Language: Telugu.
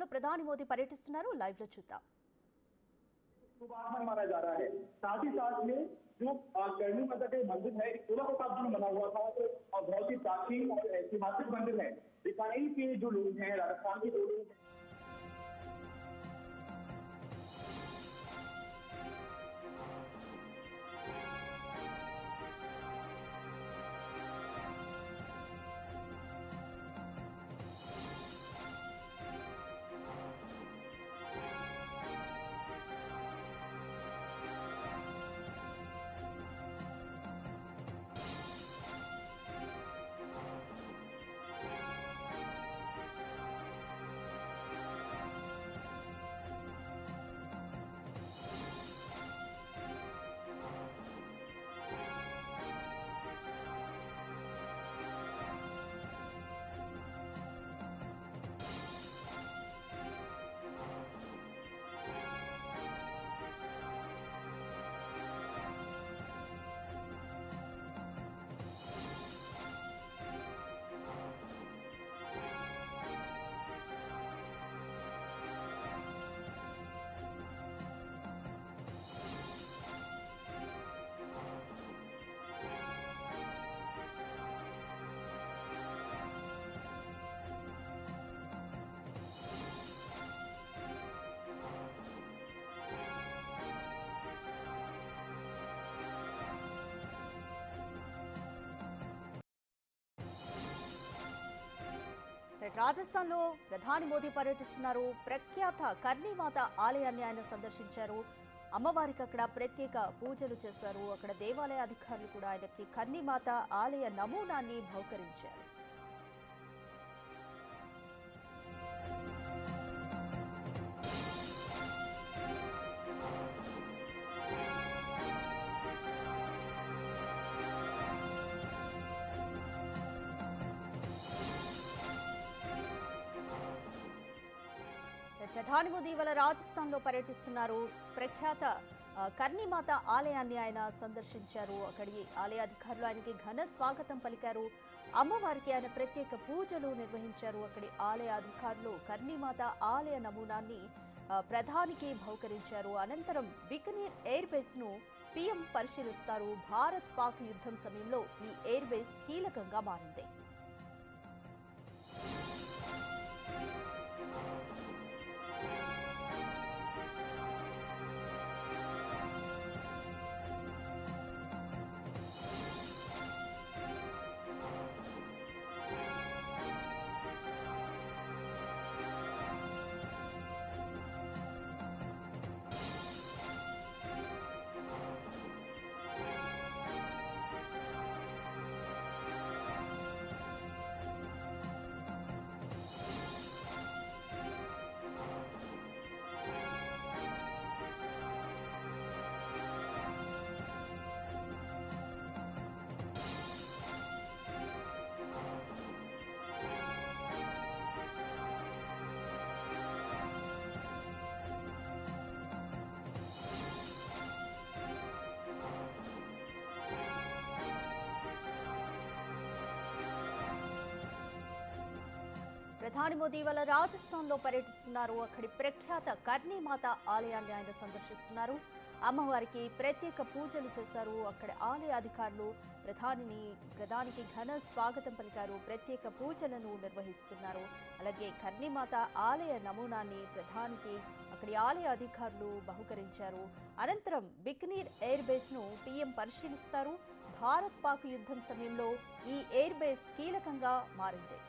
రాజస్థాన్లో ప్రధాని మోదీ పర్యటిస్తున్నారు. లైవ్ లో చూద్దాం. माना जा रहा है। साथ ही साथ में जो करनी माता के मंदिर है 16 शताब्दी में बना हुआ था और बहुत ही प्राचीन और ऐतिहासिक मंदिर है। बीकानेर के जो लोग हैं, राजस्थान के जो लोग हैं, రాజస్థాన్లో ప్రధాని మోదీ పర్యటిస్తున్నారు. ప్రఖ్యాత కర్ణీమాత ఆలయాన్ని ఆయన సందర్శించారు. అమ్మవారికి అక్కడ ప్రత్యేక పూజలు చేశారు. అక్కడ దేవాలయ అధికారులు కూడా ఆయనకి కర్ణీమాత ఆలయ నమూనాన్ని బహుకరించారు. ప్రధాని మోదీ ఇవాళ రాజస్థాన్లో పర్యటిస్తున్నారు. ప్రఖ్యాత కర్ణీమాత ఆలయాన్ని ఆయన సందర్శించారు. అక్కడి ఆలయ అధికారులు ఆయనకి ఘన స్వాగతం పలికారు. అమ్మవారికి ఆయన ప్రత్యేక పూజలు నిర్వహించారు. అక్కడి ఆలయ అధికారులు కర్ణీమాత ఆలయ నమూనాన్ని ప్రధానికి బహుకరించారు. అనంతరం బికనీర్ ఎయిర్ బేస్ ను పీఎం పరిశీలిస్తారు. భారత్ పాక్ యుద్ధం సమయంలో ఈ ఎయిర్ బేస్ కీలకంగా మారింది. ప్రధాని మోదీ ఇవాళ రాజస్థాన్లో పర్యటిస్తున్నారు. అక్కడి ప్రఖ్యాత కర్ణీమాత ఆలయాన్ని ఆయన సందర్శిస్తున్నారు. అమ్మవారికి ప్రత్యేక పూజలు చేశారు. అక్కడ ఆలయ అధికారులు ప్రధానికి ఘన స్వాగతం పలికారు. ప్రత్యేక పూజలను నిర్వహిస్తున్నారు. అలాగే కర్ణీమాత ఆలయ నమూనాన్ని ప్రధానికి అక్కడి ఆలయ అధికారులు బహుకరించారు. అనంతరం బికనీర్ ఎయిర్ బేస్ ను పీఎం పరిశీలిస్తారు. భారత్ పాక్ యుద్ధం సమయంలో ఈ ఎయిర్ బేస్ కీలకంగా మారింది.